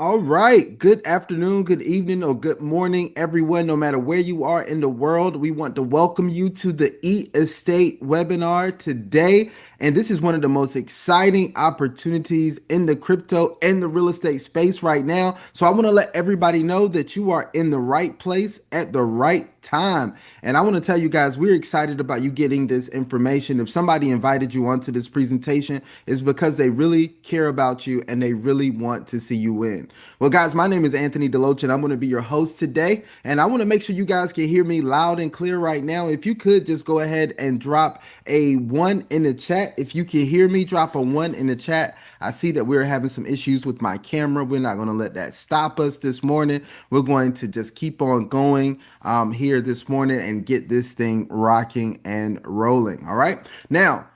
All right. Good afternoon, good evening, or good morning, everyone. No matter where you are in the world, we want to welcome you to the E-Estate webinar today. And this is one of the most exciting opportunities in the crypto and the real estate space right now. So I want to let everybody know that you are in the right place at the right time. And I want to tell you guys, we're excited about you getting this information. If somebody invited you onto this presentation, it's because they really care about you and they really want to see you win. Well, guys, my name is Anthony Deloach, and I'm going to be your host today. And I want to make sure you guys can hear me loud and clear right now. If you could just go ahead and drop a one in the chat. If you can hear me, drop a one in the chat. I see that we're having some issues with my camera. We're not going to let that stop us this morning. We're going to just keep on going here this morning and get this thing rocking and rolling. All right. Now,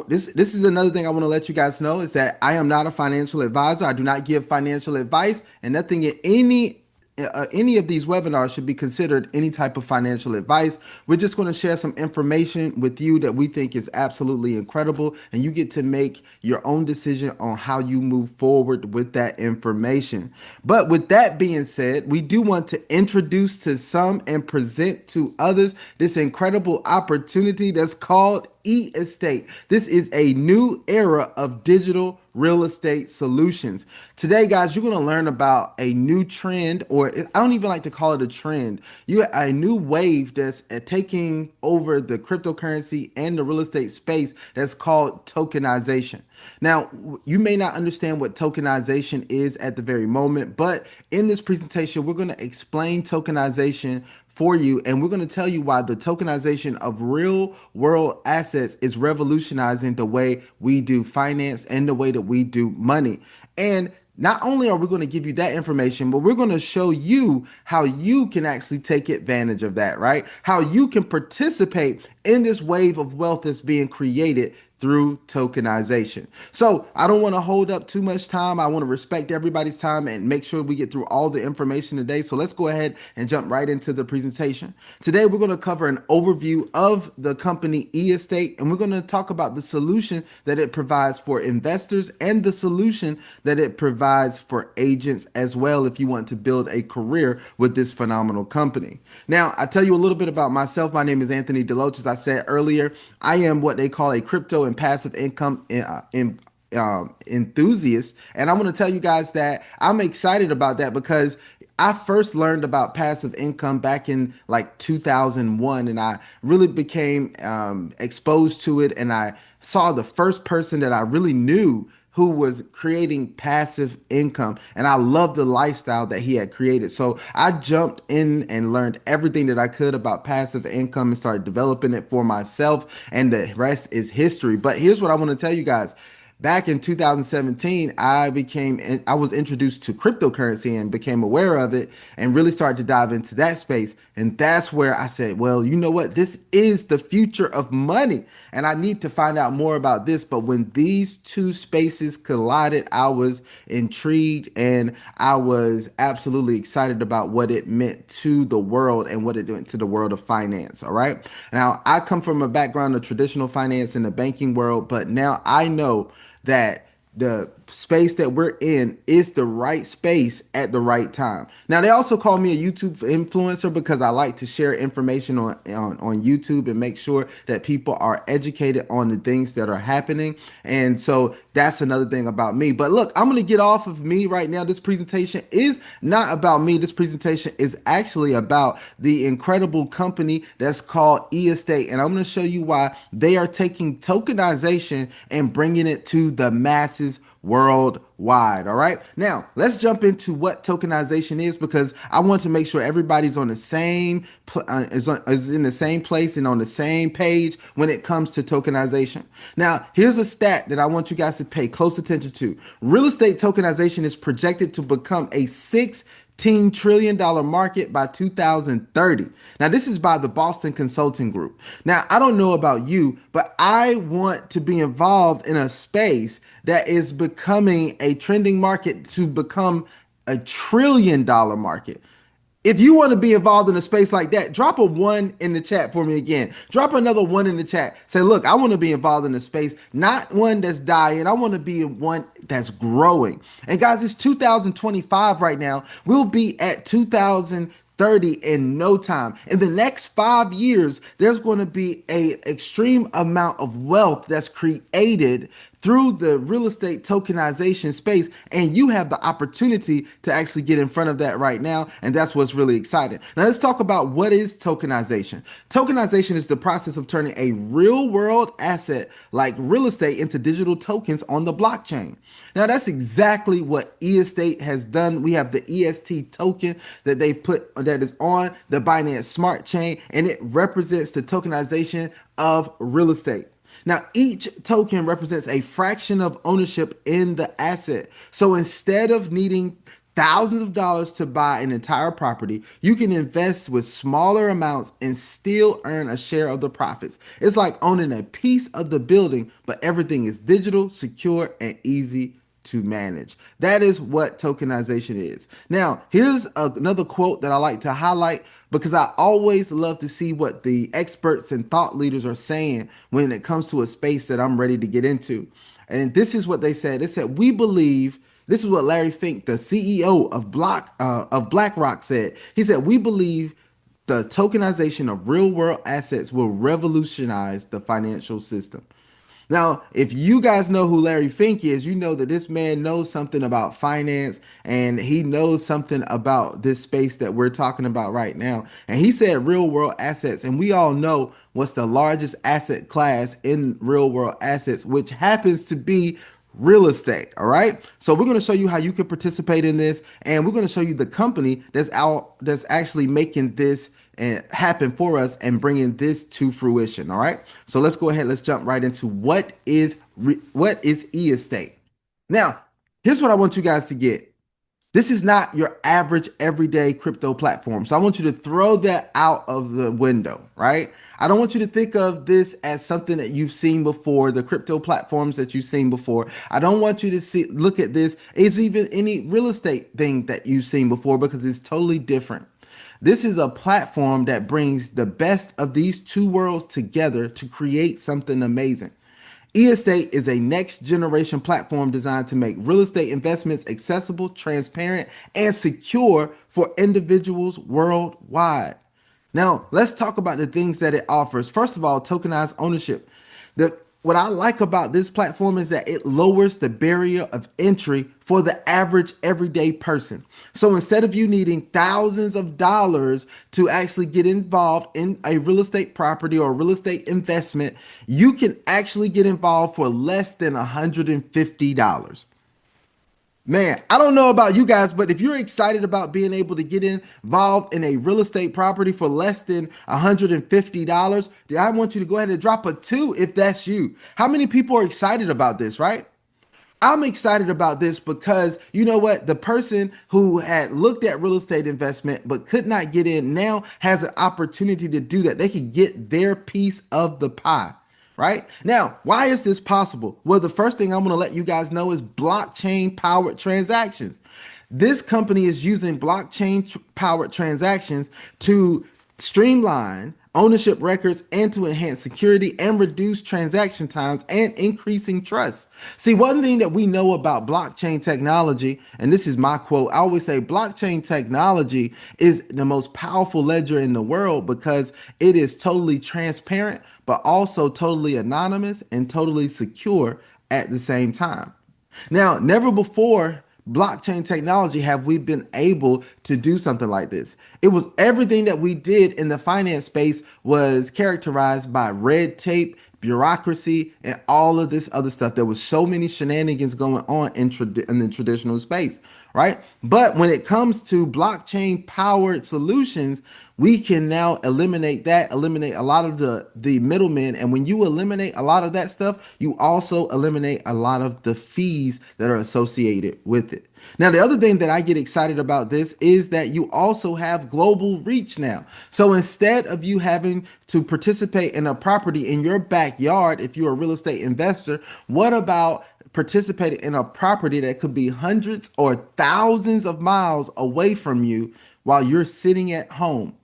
this is another thing I want to let you guys know is that I am not a financial advisor. I do not give financial advice, and nothing in any of these webinars should be considered any type of financial advice. We're just going to share some information with you that we think is absolutely incredible, and you get to make your own decision on how you move forward with that information. But with that being said, we do want to introduce to some and present to others this incredible opportunity that's called E-Estate. This is a new era of digital real estate solutions. Today, guys, you're going to learn about a new trend, or I don't even like to call it a trend. You a new wave that's taking over the cryptocurrency and the real estate space that's called tokenization. Now, you may not understand what tokenization is at the very moment, but in this presentation, we're going to explain tokenization for you, and we're going to tell you why the tokenization of real world assets is revolutionizing the way we do finance and the way that we do money. And not only are we going to give you that information, but we're going to show you how you can actually take advantage of that, right? How you can participate in this wave of wealth that's being created through tokenization. So I don't want to hold up too much time. I want to respect everybody's time and make sure we get through all the information today. So let's go ahead and jump right into the presentation. Today, we're going to cover an overview of the company E-Estate, and we're going to talk about the solution that it provides for investors and the solution that it provides for agents as well if you want to build a career with this phenomenal company. Now, I tell you a little bit about myself. My name is Anthony Deloach. As I said earlier, I am what they call a crypto and passive income enthusiast. And I want to tell you guys that I'm excited about that because I first learned about passive income back in like 2001, and I really became exposed to it. And I saw the first person that I really knew who was creating passive income, and I loved the lifestyle that he had created. So I jumped in and learned everything that I could about passive income and started developing it for myself, and the rest is history. But here's what I want to tell you guys. Back in 2017, I was introduced to cryptocurrency and became aware of it and really started to dive into that space. And that's where I said, well, you know what? This is the future of money, and I need to find out more about this. But when these two spaces collided, I was intrigued and I was absolutely excited about what it meant to the world and what it meant to the world of finance. All right. Now, I come from a background of traditional finance in the banking world, but now I know that the space that we're in is the right space at the right time. Now, they also call me a YouTube influencer because I like to share information on YouTube and make sure that people are educated on the things that are happening. And so that's another thing about me. But look, I'm going to get off of me right now. This presentation is not about me. This presentation is actually about the incredible company that's called E-Estate. And I'm going to show you why they are taking tokenization and bringing it to the masses worldwide. All right. Now let's jump into what tokenization is, because I want to make sure everybody's on the same is in the same place and on the same page when it comes to tokenization. Now, here's a stat that I want you guys to pay close attention to. Real estate tokenization is projected to become a $16 trillion market by 2030. Now, this is by the Boston Consulting Group. Now, I don't know about you, but I want to be involved in a space that is becoming a trending market to become a $1 trillion market. If you want to be involved in a space like that, drop a one in the chat for me again. Drop another one in the chat. Say, look, I want to be involved in a space, not one that's dying. I want to be in one that's growing. And guys, it's 2025 right now. We'll be at 2030 in no time. In the next 5 years, there's going to be a extreme amount of wealth that's created through the real estate tokenization space, and you have the opportunity to actually get in front of that right now, and that's what's really exciting. Now let's talk about what is tokenization. Tokenization is the process of turning a real world asset like real estate into digital tokens on the blockchain. Now that's exactly what eEstate has done. We have the EST token that they've put that is on the Binance Smart Chain, and it represents the tokenization of real estate. Now, each token represents a fraction of ownership in the asset. So instead of needing thousands of dollars to buy an entire property, you can invest with smaller amounts and still earn a share of the profits. It's like owning a piece of the building, but everything is digital, secure, and easy to manage. That is what tokenization is. Now, here's another quote that I like to highlight because I always love to see what the experts and thought leaders are saying when it comes to a space that I'm ready to get into. And this is what they said. They said, "We believe." This is what Larry Fink, the CEO of BlackRock, said. He said, "We believe the tokenization of real world assets will revolutionize the financial system." Now, if you guys know who Larry Fink is, you know that this man knows something about finance and he knows something about this space that we're talking about right now. And he said real world assets. And we all know what's the largest asset class in real world assets, which happens to be real estate. All right. So we're going to show you how you can participate in this. And we're going to show you the company that's actually making this and happen for us and bringing this to fruition. All right. So let's go ahead. Let's jump right into what is eEstate. Now, here's what I want you guys to get. This is not your average everyday crypto platform. So I want you to throw that out of the window, right? I don't want you to think of this as something that you've seen before, the crypto platforms that you've seen before. I don't want you to look at this as even any real estate thing that you've seen before because it's totally different. This is a platform that brings the best of these two worlds together to create something amazing. eEstate is a next generation platform designed to make real estate investments accessible, transparent, and secure for individuals worldwide. Now, let's talk about the things that it offers. First of all, tokenized ownership. What I like about this platform is that it lowers the barrier of entry for the average everyday person. So instead of you needing thousands of dollars to actually get involved in a real estate property or real estate investment, you can actually get involved for less than $150. Man, I don't know about you guys, but if you're excited about being able to get involved in a real estate property for less than $150, then I want you to go ahead and drop a two if that's you. How many people are excited about this, right? I'm excited about this because you know what? The person who had looked at real estate investment but could not get in now has an opportunity to do that. They can get their piece of the pie. Right now, why is this possible? Well, the first thing I'm going to let you guys know is blockchain powered transactions. This company is using blockchain powered transactions to streamline ownership records and to enhance security and reduce transaction times and increasing trust. See, one thing that we know about blockchain technology, and this is my quote, I always say blockchain technology is the most powerful ledger in the world because it is totally transparent, but also totally anonymous and totally secure at the same time. Now, never before blockchain technology have we been able to do something like this. It was everything that we did in the finance space was characterized by red tape, bureaucracy, and all of this other stuff. There was so many shenanigans going on in the traditional space, right? But when it comes to blockchain powered solutions, we can now eliminate a lot of the middlemen. And when you eliminate a lot of that stuff, you also eliminate a lot of the fees that are associated with it. Now, the other thing that I get excited about this is that you also have global reach now. So instead of you having to participate in a property in your backyard, if you're a real estate investor, what about participating in a property that could be hundreds or thousands of miles away from you while you're sitting at home.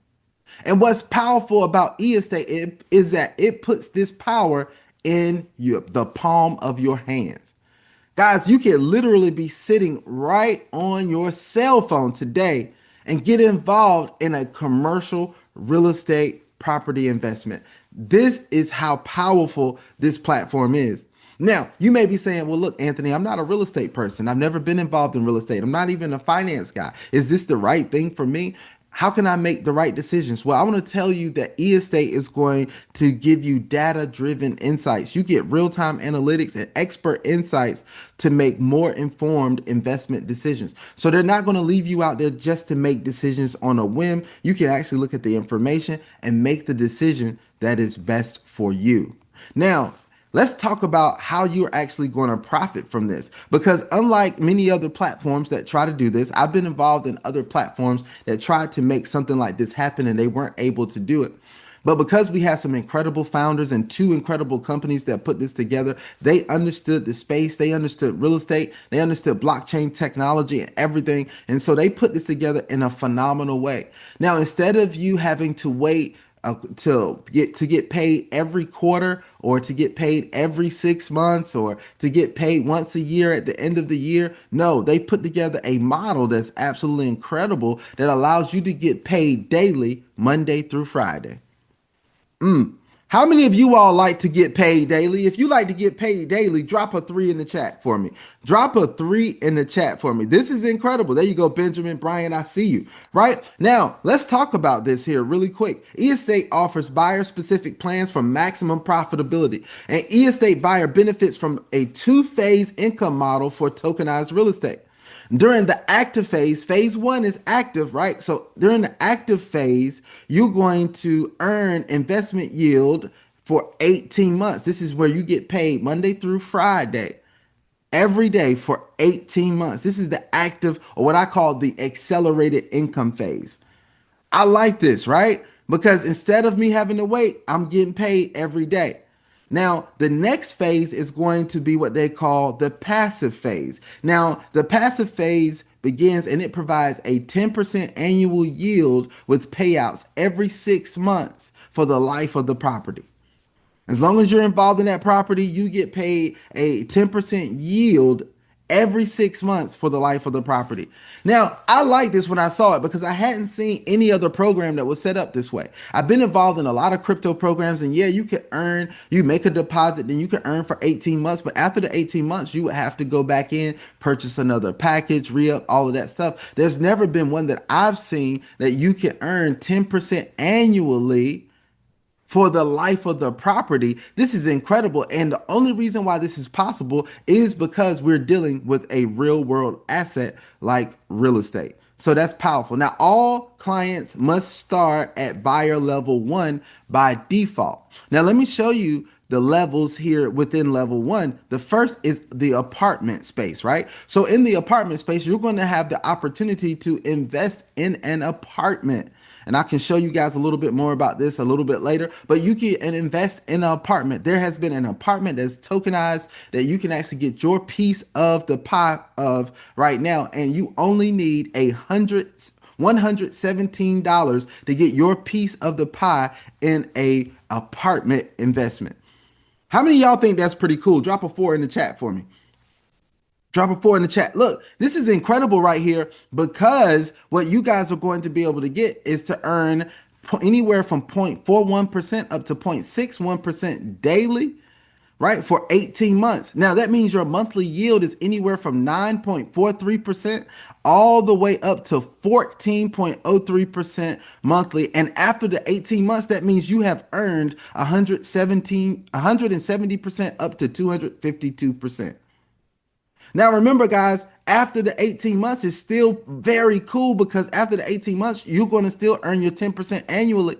And what's powerful about e-estate is that it puts this power in the palm of your hands. Guys, you can literally be sitting right on your cell phone today and get involved in a commercial real estate property investment. This is how powerful this platform is. Now, you may be saying, well, look, Anthony, I'm not a real estate person. I've never been involved in real estate. I'm not even a finance guy. Is this the right thing for me? How can I make the right decisions? Well, I want to tell you that eState is going to give you data-driven insights. You get real-time analytics and expert insights to make more informed investment decisions. So they're not going to leave you out there just to make decisions on a whim. You can actually look at the information and make the decision that is best for you. Now, let's talk about how you're actually going to profit from this. Because unlike many other platforms that try to do this, I've been involved in other platforms that tried to make something like this happen and they weren't able to do it. But because we have some incredible founders and two incredible companies that put this together, they understood the space, they understood real estate, they understood blockchain technology and everything. And so they put this together in a phenomenal way. Now, instead of you having to wait to get paid every quarter, or to get paid every 6 months, or to get paid once a year at the end of the year. No, they put together a model that's absolutely incredible that allows you to get paid daily, Monday through Friday. How many of you all like to get paid daily? If you like to get paid daily, drop a 3 in the chat for me. Drop a 3 in the chat for me. This is incredible. There you go, Benjamin, Brian, I see you. Right now, let's talk about this here really quick. eState offers buyer-specific plans for maximum profitability. An eState buyer benefits from a two-phase income model for tokenized real estate. During the active phase, phase one is active, right? So during the active phase, you're going to earn investment yield for 18 months. This is where you get paid Monday through Friday, every day for 18 months. This is the active, or what I call the accelerated income phase. I like this, right? Because instead of me having to wait, I'm getting paid every day. Now, the next phase is going to be what they call the passive phase. Now, the passive phase begins and it provides a 10% annual yield with payouts every 6 months for the life of the property. As long as you're involved in that property, you get paid a 10% yield every 6 months for the life of the property. Now, I like this when I saw it because I hadn't seen any other program that was set up this way. I've been involved in a lot of crypto programs, and yeah, you can earn, you make a deposit, then you can earn for 18 months. But after the 18 months, you would have to go back in, purchase another package, re-up, all of that stuff. There's never been one that I've seen that you can earn 10% annually for the life of the property. This is incredible. And the only reason why this is possible is because we're dealing with a real world asset like real estate. So that's powerful. Now, all clients must start at buyer level 1 by default. Now, let me show you the levels here within level 1. The first is the apartment space, right? So in the apartment space, you're going to have the opportunity to invest in an apartment. And I can show you guys a little bit more about this a little bit later, but you can invest in an apartment. There has been an apartment that's tokenized that you can actually get your piece of the pie of right now. And you only need $117 to get your piece of the pie in a apartment investment. How many of y'all think that's pretty cool? Drop a 4 in the chat for me. Drop a 4 in the chat. Look, this is incredible right here because what you guys are going to be able to get is to earn anywhere from 0.41% up to 0.61% daily, right? For 18 months. Now that means your monthly yield is anywhere from 9.43% all the way up to 14.03% monthly. And after the 18 months, that means you have earned 170% up to 252%. Now, remember, guys, after the 18 months is still very cool because after the 18 months, you're going to still earn your 10% annually.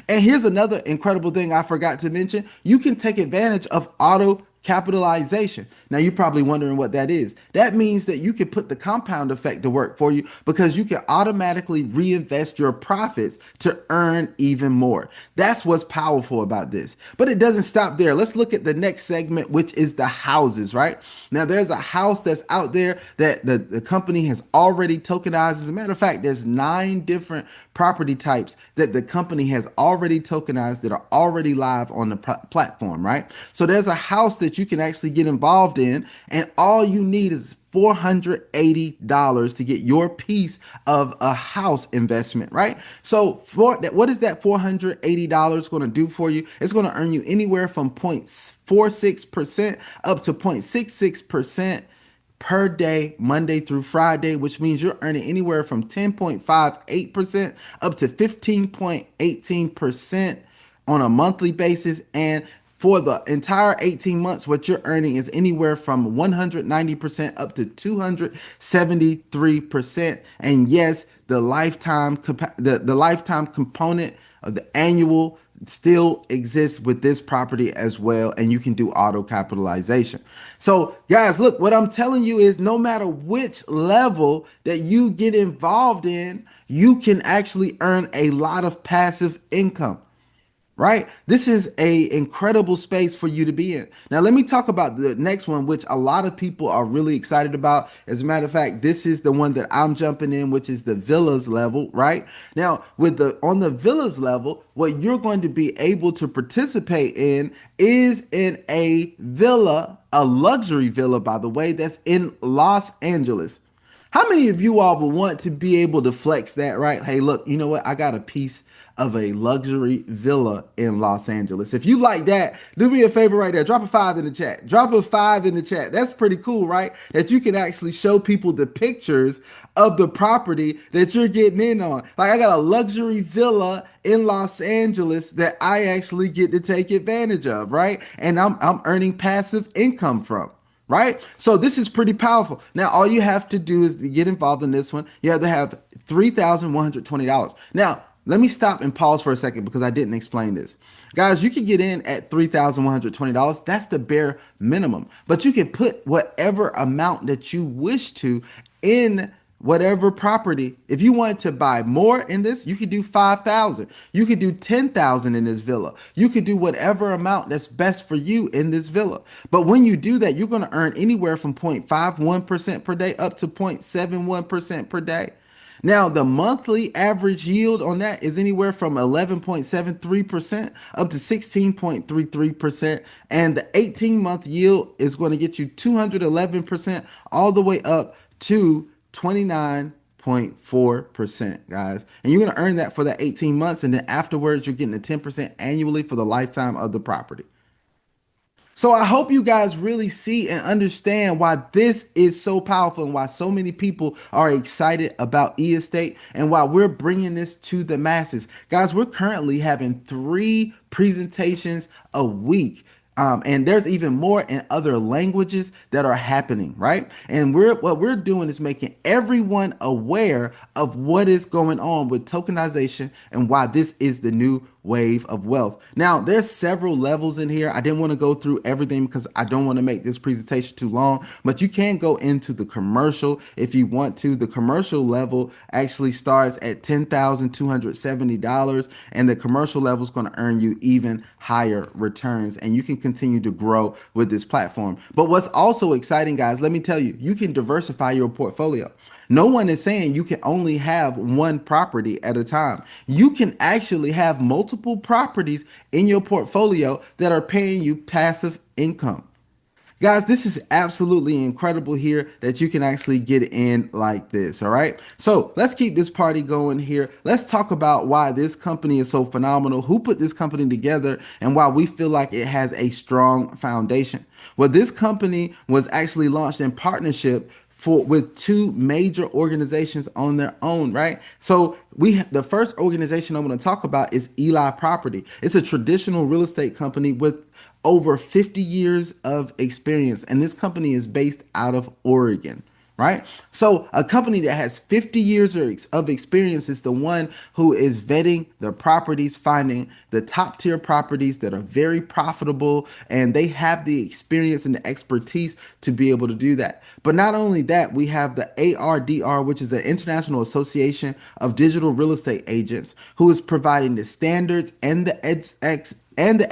And here's another incredible thing I forgot to mention. You can take advantage of auto capitalization. Now you're probably wondering what that is. That means that you can put the compound effect to work for you because you can automatically reinvest your profits to earn even more. That's what's powerful about this. But it doesn't stop there. Let's look at the next segment, which is the houses, right? Now there's a house that's out there that the company has already tokenized. As a matter of fact, there's 9 different property types that the company has already tokenized that are already live on the platform, right? So there's a house that you can actually get involved in, and all you need is $480 to get your piece of a house investment, right? So for that, what is that $480 going to do for you? It's going to earn you anywhere from 0.46% up to 0.66% per day, Monday through Friday, which means you're earning anywhere from 10.58% up to 15.18% on a monthly basis. And for the entire 18 months, what you're earning is anywhere from 190% up to 273%. And yes, the lifetime component of the annual still exists with this property as well, and you can do auto capitalization. So guys, look, what I'm telling you is no matter which level that you get involved in, you can actually earn a lot of passive income, right? This is a incredible space for you to be in. Now, let me talk about the next one, which a lot of people are really excited about. As a matter of fact, this is the one that I'm jumping in, which is the villas level, right? Now, with the on the villas level, what you're going to be able to participate in is in a villa, a luxury villa, by the way, that's in Los Angeles. How many of you all would want to be able to flex that, right? Hey, look, you know what? I got a piece of a luxury villa in Los Angeles. If you like that, do me a favor right there. Drop a 5 in the chat. Drop a 5 in the chat. That's pretty cool, right? That you can actually show people the pictures of the property that you're getting in on. Like I got a luxury villa in Los Angeles that I actually get to take advantage of, right? And I'm earning passive income from. Right? So this is pretty powerful. Now, all you have to do is to get involved in this one. You have to have $3,120. Now, let me stop and pause for a second because I didn't explain this. Guys, you can get in at $3,120. That's the bare minimum. But you can put whatever amount that you wish to in whatever property. If you wanted to buy more in this, you could do 5,000. You could do 10,000 in this villa. You could do whatever amount that's best for you in this villa. But when you do that, you're going to earn anywhere from 0.51% per day up to 0.71% per day. Now, the monthly average yield on that is anywhere from 11.73% up to 16.33%. And the 18-month yield is going to get you 211% all the way up to 29.4%, guys. And you're going to earn that for that 18 months. And then afterwards, you're getting the 10% annually for the lifetime of the property. So I hope you guys really see and understand why this is so powerful and why so many people are excited about e-estate and why we're bringing this to the masses. Guys, we're currently having 3 presentations a week. And there's even more in other languages that are happening, right? And what we're doing is making everyone aware of what is going on with tokenization and why this is the new wave of wealth. Now, there's several levels in here. I didn't want to go through everything because I don't want to make this presentation too long, but you can go into the commercial if you want to. The commercial level actually starts at $10,270, and the commercial level is going to earn you even higher returns, and you can continue to grow with this platform. But what's also exciting, guys, let me tell you, you can diversify your portfolio. No one is saying you can only have one property at a time. You can actually have multiple properties in your portfolio that are paying you passive income. Guys, this is absolutely incredible here that you can actually get in like this. All right. So let's keep this party going here. Let's talk about why this company is so phenomenal, who put this company together, and why we feel like it has a strong foundation. Well, this company was actually launched in partnership with 2 major organizations on their own, right? So the first organization I'm going to talk about is Eli Property. It's a traditional real estate company with over 50 years of experience, and this company is based out of Oregon, right? So a company that has 50 years of experience is the one who is vetting the properties, finding the top tier properties that are very profitable, and they have the experience and the expertise to be able to do that. But not only that, we have the ARDR, which is the International Association of Digital Real Estate Agents, who is providing the standards and the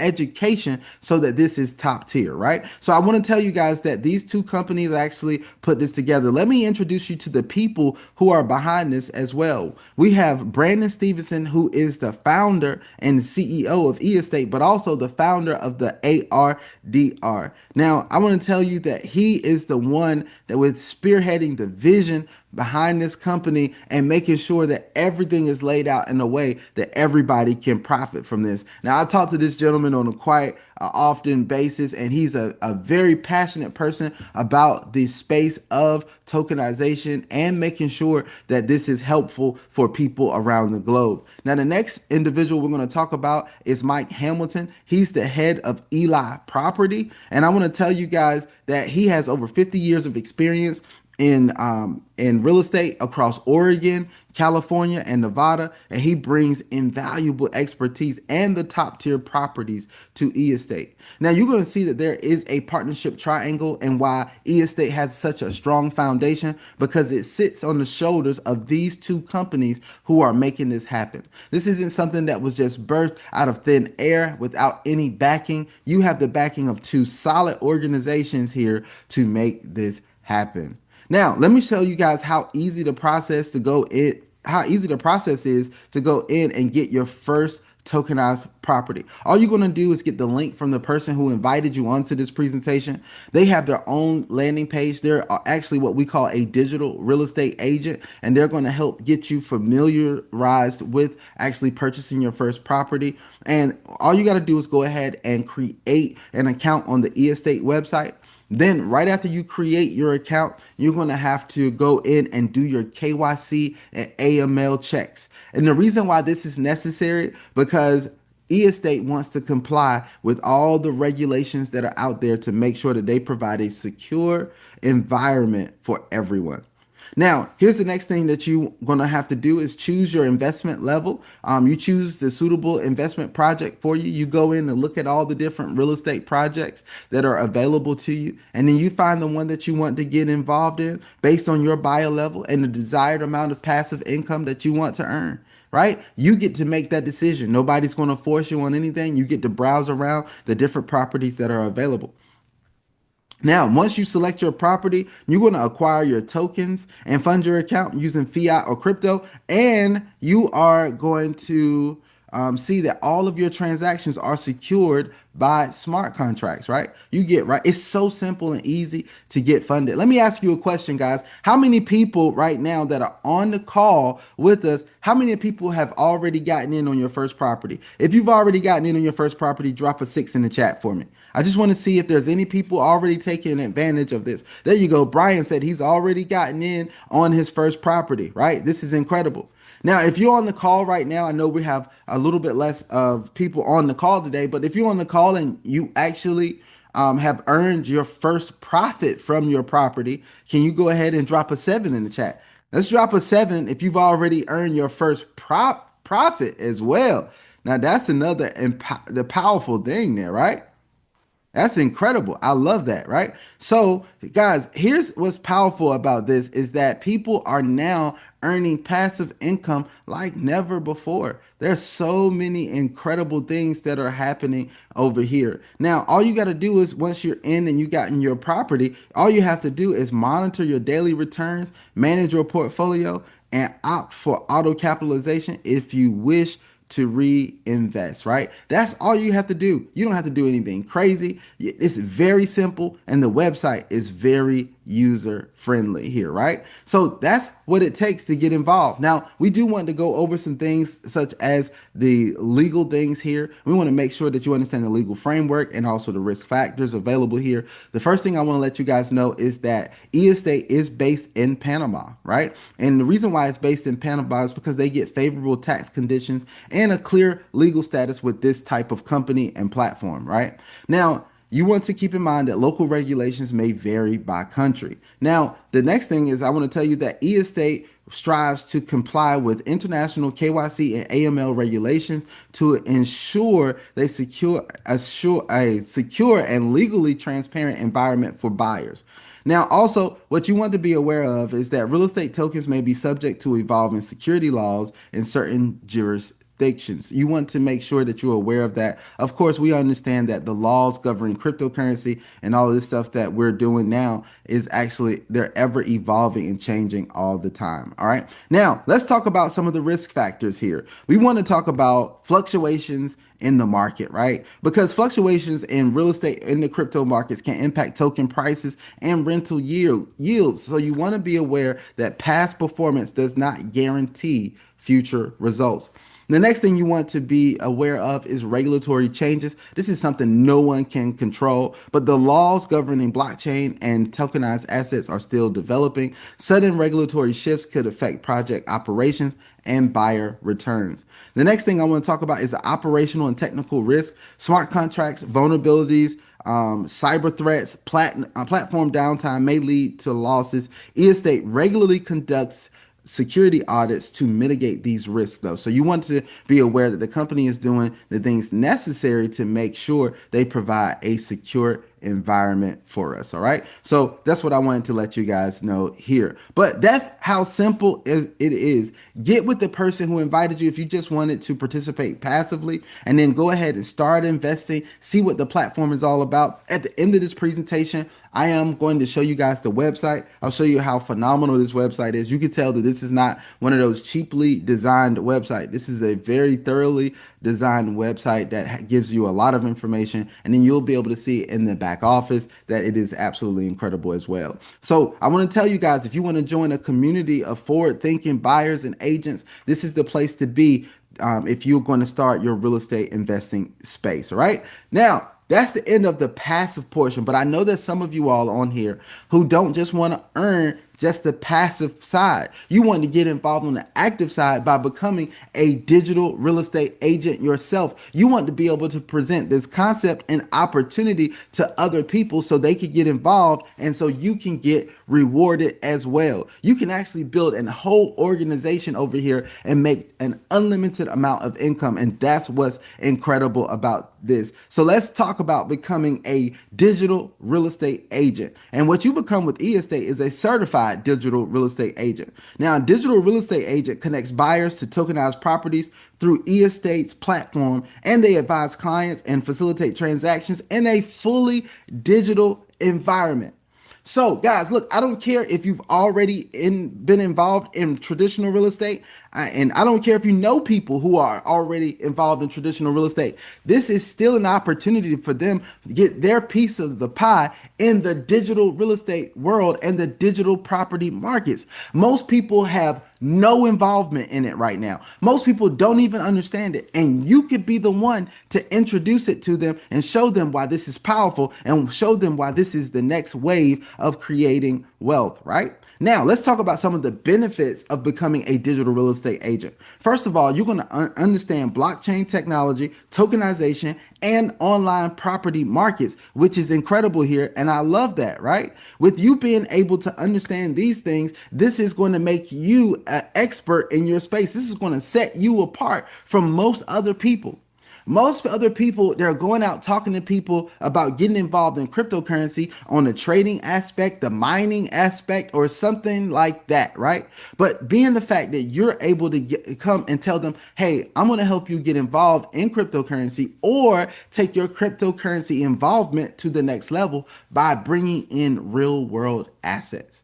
education so that this is top tier, right? So I want to tell you guys that these two companies actually put this together. Let me introduce you to the people who are behind this as well. We have Brandon Stevenson, who is the founder and CEO of eEstate, but also the founder of the ARDR. Now, I want to tell you that he is the one that was spearheading the vision behind this company and making sure that everything is laid out in a way that everybody can profit from this. Now, I talk to this gentleman on a quite often basis, and he's a very passionate person about the space of tokenization and making sure that this is helpful for people around the globe. Now, the next individual we're going to talk about is Mike Hamilton. He's the head of Eli Property, and I want to tell you guys that he has over 50 years of experience in real estate across Oregon, California, and Nevada, and he brings invaluable expertise and the top tier properties to eEstate. Now you're going to see that there is a partnership triangle, and why eEstate has such a strong foundation, because it sits on the shoulders of these two companies who are making this happen. This isn't something that was just birthed out of thin air without any backing. You have the backing of two solid organizations here to make this happen. Now, let me show you guys how easy the process to go in, how easy the process is to go in and get your first tokenized property. All you're going to do is get the link from the person who invited you onto this presentation. They have their own landing page. They're actually what we call a digital real estate agent, and they're going to help get you familiarized with actually purchasing your first property. And all you got to do is go ahead and create an account on the eEstate website. Then right after you create your account, you're going to have to go in and do your KYC and AML checks. And the reason why this is necessary, because eEstate wants to comply with all the regulations that are out there to make sure that they provide a secure environment for everyone. Now, here's the next thing that you're going to have to do is choose your investment level. You choose the suitable investment project for you. You go in and look at all the different real estate projects that are available to you. And then you find the one that you want to get involved in based on your buyer level and the desired amount of passive income that you want to earn, right? You get to make that decision. Nobody's going to force you on anything. You get to browse around the different properties that are available. Now, once you select your property, you're going to acquire your tokens and fund your account using fiat or crypto. And you are going to see that all of your transactions are secured by smart contracts, right? You get right. It's so simple and easy to get funded. Let me ask you a question, guys. How many people right now that are on the call with us, how many people have already gotten in on your first property? If you've already gotten in on your first property, drop a 6 in the chat for me. I just want to see if there's any people already taking advantage of this. There you go. Brian said he's already gotten in on his first property, right? This is incredible. Now, if you're on the call right now, I know we have a little bit less of people on the call today, but if you're on the call and you actually have earned your first profit from your property, can you go ahead and drop a 7 in the chat? Let's drop a 7 if you've already earned your first profit as well. Now, that's another the powerful thing there, right? That's incredible. I love that, right? So, guys, here's what's powerful about this is that people are now earning passive income like never before. There's so many incredible things that are happening over here. Now, all you got to do is once you're in and you got in your property, all you have to do is monitor your daily returns, manage your portfolio, and opt for auto capitalization if you wish to reinvest, right? That's all you have to do. You don't have to do anything crazy. It's very simple, and the website is very user friendly here, right? So that's what it takes to get involved. Now, we do want to go over some things such as the legal things here. We want to make sure that you understand the legal framework and also the risk factors available here. The first thing I want to let you guys know is that eEstate is based in Panama, right? And the reason why it's based in Panama is because they get favorable tax conditions and a clear legal status with this type of company and platform, right? Now, you want to keep in mind that local regulations may vary by country. Now, the next thing is I want to tell you that e-estate strives to comply with international KYC and AML regulations to ensure they assure a secure and legally transparent environment for buyers. Now, also, what you want to be aware of is that real estate tokens may be subject to evolving security laws in certain jurisdictions. You want to make sure that you're aware of that. Of course, we understand that the laws governing cryptocurrency and all of this stuff that we're doing now is actually they're ever evolving and changing all the time. All right. Now, let's talk about some of the risk factors here. We want to talk about fluctuations in the market, right? Because fluctuations in real estate in the crypto markets can impact token prices and rental yields. So you want to be aware that past performance does not guarantee future results. The next thing you want to be aware of is regulatory changes. This is something no one can control, but the laws governing blockchain and tokenized assets are still developing. Sudden regulatory shifts could affect project operations and buyer returns. The next thing I want to talk about is the operational and technical risk, smart contracts, vulnerabilities, cyber threats, platform downtime may lead to losses. E-estate regularly conducts security audits to mitigate these risks though. So you want to be aware that the company is doing the things necessary to make sure they provide a secure environment for us. All right. So that's what I wanted to let you guys know here. But that's how simple it is. Get with the person who invited you if you just wanted to participate passively, and then go ahead and start investing, see what the platform is all about. At the end of this presentation, I am going to show you guys the website. I'll show you how phenomenal this website is. You can tell that this is not one of those cheaply designed websites. This is a very thoroughly designed website that gives you a lot of information, and then you'll be able to see in the back office that it is absolutely incredible as well. So I want to tell you guys, if you want to join a community of forward-thinking buyers and agents, this is the place to be if you're going to start your real estate investing space. All right. Now, that's the end of the passive portion, but I know there's some of you all on here who don't just want to earn just the passive side. You want to get involved on the active side by becoming a digital real estate agent yourself. You want to be able to present this concept and opportunity to other people so they can get involved and so you can get rewarded as well. You can actually build a whole organization over here and make an unlimited amount of income, and that's what's incredible about this. So let's talk about becoming a digital real estate agent. And what you become with e-estate is a certified digital real estate agent. Now, a digital real estate agent connects buyers to tokenized properties through e-estate's platform, and they advise clients and facilitate transactions in a fully digital environment. So guys, look, I don't care if you've already been involved in traditional real estate, and I don't care if you know people who are already involved in traditional real estate. This is still an opportunity for them to get their piece of the pie in the digital real estate world and the digital property markets. Most people have no involvement in it right now. Most people don't even understand it. And you could be the one to introduce it to them and show them why this is powerful and show them why this is the next wave of creating wealth, right? Now, let's talk about some of the benefits of becoming a digital real estate agent. First of all, you're going to understand blockchain technology, tokenization, and online property markets, which is incredible here. And I love that, right? With you being able to understand these things, this is going to make you an expert in your space. This is going to set you apart from most other people. Most other people, they're going out talking to people about getting involved in cryptocurrency on the trading aspect, the mining aspect, or something like that, right? But being the fact that you're able to come and tell them, hey, I'm going to help you get involved in cryptocurrency or take your cryptocurrency involvement to the next level by bringing in real world assets.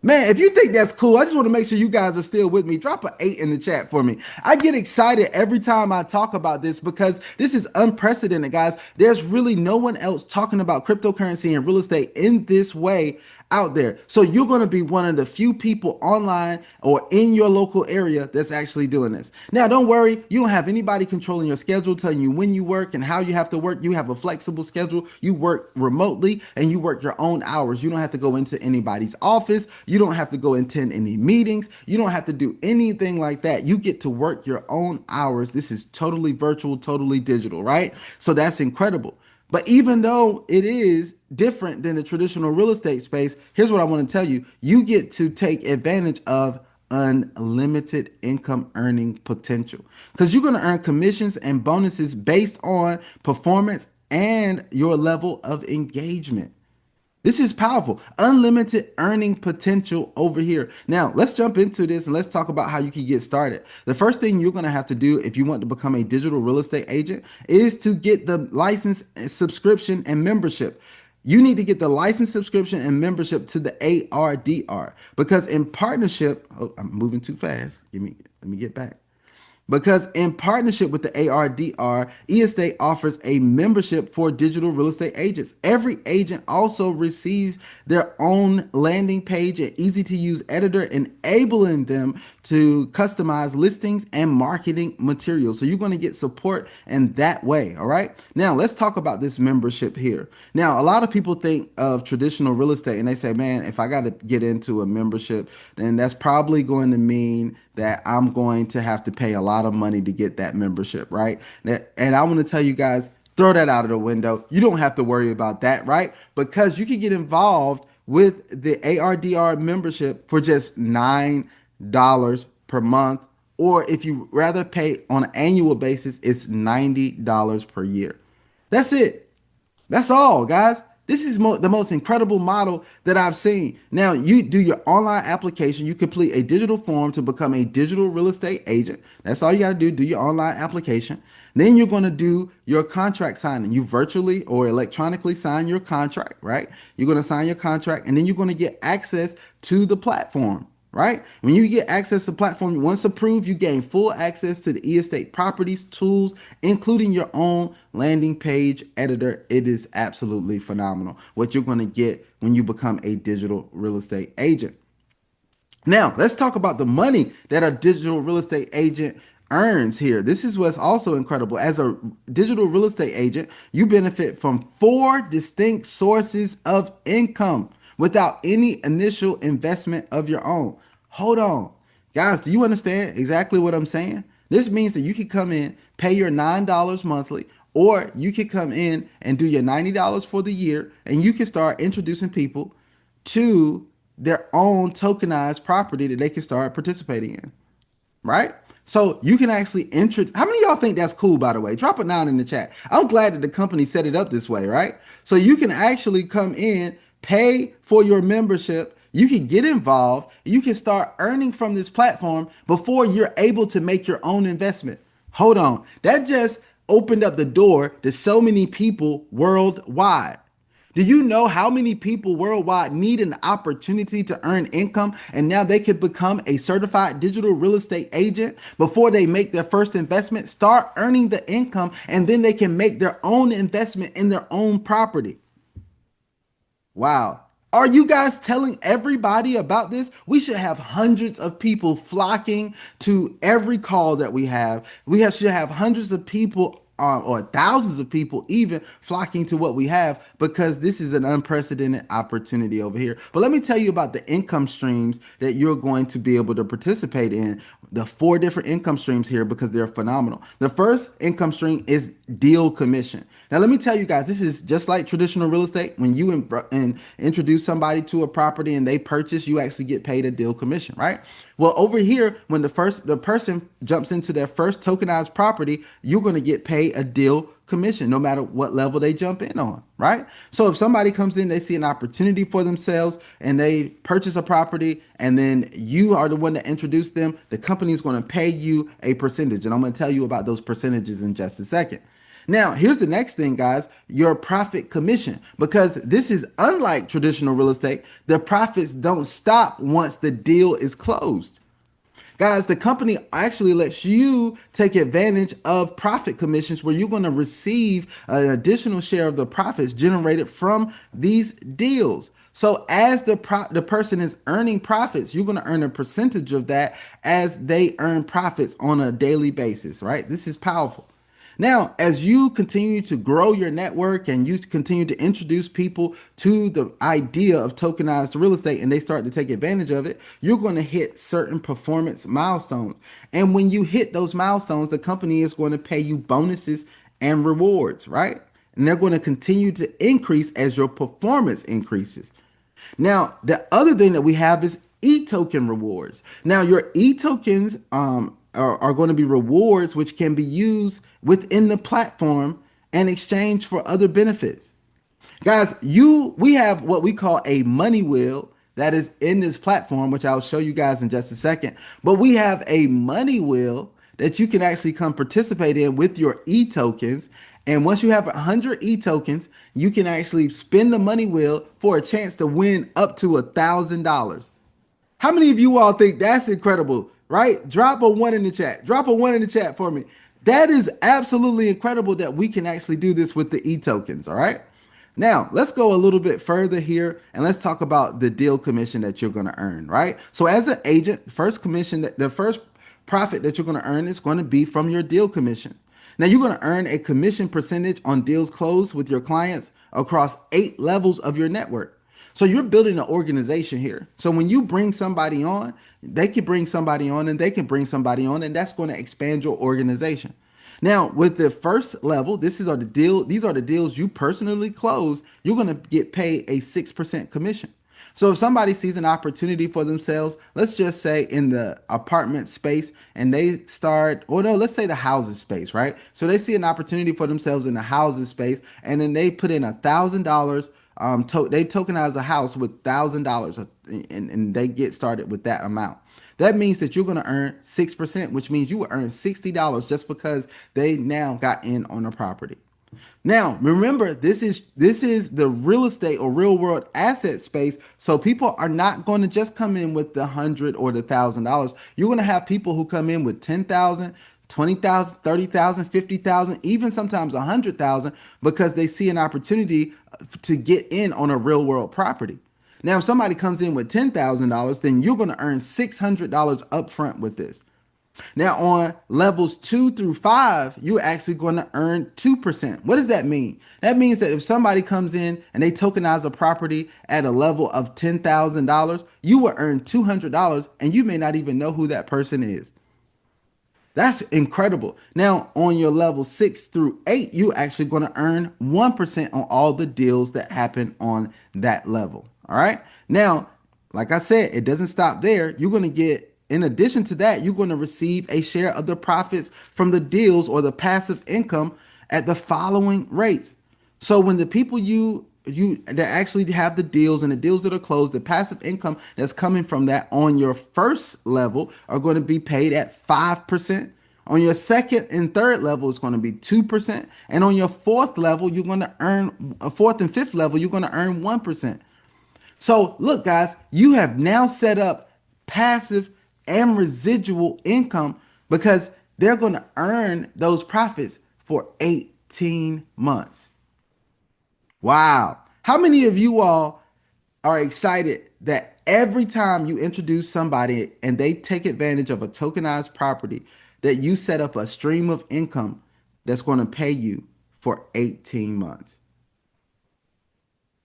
Man, if you think that's cool, I just want to make sure you guys are still with me. Drop an 8 in the chat for me. I get excited every time I talk about this because this is unprecedented, guys. There's really no one else talking about cryptocurrency and real estate in this way out there. So you're going to be one of the few people online or in your local area that's actually doing this. Now, don't worry. You don't have anybody controlling your schedule, telling you when you work and how you have to work. You have a flexible schedule. You work remotely and you work your own hours. You don't have to go into anybody's office. You don't have to go attend any meetings. You don't have to do anything like that. You get to work your own hours. This is totally virtual, totally digital, right? So that's incredible. But even though it is different than the traditional real estate space, here's what I want to tell you. You get to take advantage of unlimited income earning potential because you're going to earn commissions and bonuses based on performance and your level of engagement. This is powerful. Unlimited earning potential over here. Now, let's jump into this and let's talk about how you can get started. The first thing you're going to have to do if you want to become a digital real estate agent is to get the license, subscription, and membership. You need to get the license, subscription, and membership to the ARDR because in partnership, oh, I'm moving too fast. Let me get back. Because in partnership with the ARDR, eEstate offers a membership for digital real estate agents. Every agent also receives their own landing page and easy to use editor, enabling them to customize listings and marketing materials. So you're going to get support in that way. All right. Now let's talk about this membership here. Now, a lot of people think of traditional real estate and they say, man, if I got to get into a membership, then that's probably going to mean that I'm going to have to pay a lot of money to get that membership, right? And I want to tell you guys, throw that out of the window. You don't have to worry about that, right? Because you can get involved with the ARDR membership for just $9 per month. Or if you rather pay on an annual basis, it's $90 per year. That's it. That's all, guys. This is the most incredible model that I've seen. Now, you do your online application. You complete a digital form to become a digital real estate agent. That's all you got to do. Do your online application. Then you're going to do your contract signing. You virtually or electronically sign your contract, right? You're going to sign your contract and then you're going to get access to the platform. Right? When you get access to the platform, once approved, you gain full access to the eEstate properties, tools, including your own landing page editor. It is absolutely phenomenal what you're going to get when you become a digital real estate agent. Now, let's talk about the money that a digital real estate agent earns here. This is what's also incredible. As a digital real estate agent, you benefit from 4 distinct sources of income without any initial investment of your own. Hold on. Guys, do you understand exactly what I'm saying? This means that you can come in, pay your $9 monthly, or you can come in and do your $90 for the year, and you can start introducing people to their own tokenized property that they can start participating in, right? So you can actually introduce. How many of y'all think that's cool, by the way? Drop a 9 in the chat. I'm glad that the company set it up this way, right? So you can actually come in, pay for your membership. You can get involved. You can start earning from this platform before you're able to make your own investment. Hold on. That just opened up the door to so many people worldwide. Do you know how many people worldwide need an opportunity to earn income and now they could become a certified digital real estate agent before they make their first investment, start earning the income, and then they can make their own investment in their own property? Wow. Are you guys telling everybody about this? We should have hundreds of people flocking to every call that we have. Should have hundreds of people or thousands of people even flocking to what we have because this is an unprecedented opportunity over here. But let me tell you about the income streams that you're going to be able to participate in. The 4 different income streams here because they're phenomenal. The first income stream is deal commission. Now, let me tell you guys, this is just like traditional real estate. When you introduce somebody to a property and they purchase, you actually get paid a deal commission, right? Well, over here, when the person jumps into their first tokenized property, you're going to get paid a deal commission no matter what level they jump in on, right? So if somebody comes in, they see an opportunity for themselves and they purchase a property and then you are the one that introduced them, the company is going to pay you a percentage. And I'm going to tell you about those percentages in just a second. Now, here's the next thing, guys, your profit commission, because this is unlike traditional real estate. The profits don't stop once the deal is closed. Guys, the company actually lets you take advantage of profit commissions where you're going to receive an additional share of the profits generated from these deals. So as the person is earning profits, you're going to earn a percentage of that as they earn profits on a daily basis, right? This is powerful. Now, as you continue to grow your network and you continue to introduce people to the idea of tokenized real estate and they start to take advantage of it, you're going to hit certain performance milestones. And when you hit those milestones, the company is going to pay you bonuses and rewards, right? and they're going to continue to increase as your performance increases. Now, the other thing that we have is e-token rewards. Now, your e-tokens are going to be rewards which can be used within the platform in exchange for other benefits. Guys, we have what we call a money wheel that is in this platform, which I'll show you guys in just a second. But we have a money wheel that you can actually come participate in with your e-tokens. And once you have 100 e-tokens, you can actually spin the money wheel for a chance to win up to $1,000. How many of you all think that's incredible, right? Drop a one in the chat. Drop a one in the chat for me. That is absolutely incredible that we can actually do this with the e-tokens, all right? Now, let's go a little bit further here and let's talk about the deal commission that you're going to earn, right? So as an agent, the first profit that you're going to earn is going to be from your deal commission. Now, you're going to earn a commission percentage on deals closed with your clients across 8 levels of your network. So you're building an organization here. So when you bring somebody on, they can bring somebody on and they can bring somebody on, and that's going to expand your organization. Now, with the first level, these are the deals you personally close, you're going to get paid a 6% commission. So if somebody sees an opportunity for themselves, let's just say in the apartment space and they start, or no, let's say the houses space, right? So they see an opportunity for themselves in the houses space and then they put in $1,000. They tokenize a house with $1,000 and they get started with that amount. That means that you're going to earn 6%, which means you will earn $60 just because they now got in on a property. Now, remember, this is the real estate or real world asset space. So people are not going to just come in with the $100 or the $1,000. You're going to have people who come in with 10,000, 20,000, 30,000, 50,000, even sometimes 100,000 because they see an opportunity to get in on a real world property. Now, if somebody comes in with $10,000, then you're going to earn $600 upfront with this. Now, on levels 2 through 5, you're actually going to earn 2%. What does that mean? That means that if somebody comes in and they tokenize a property at a level of $10,000, you will earn $200 and you may not even know who that person is. That's incredible. Now, on your level 6 through 8, you're actually going to earn 1% on all the deals that happen on that level. All right. Now, like I said, it doesn't stop there. You're going to get, in addition to that, you're going to receive a share of the profits from the deals or the passive income at the following rates. So when the people you that actually have the deals and the deals that are closed, the passive income that's coming from that on your first level are going to be paid at 5%. On your second and third level, it's going to be 2%. And on your fourth level, you're going to earn a fourth and fifth level, you're going to earn 1%. So look, guys, you have now set up passive and residual income because they're going to earn those profits for 18 months. Wow. How many of you all are excited that every time you introduce somebody and they take advantage of a tokenized property, that you set up a stream of income that's going to pay you for 18 months?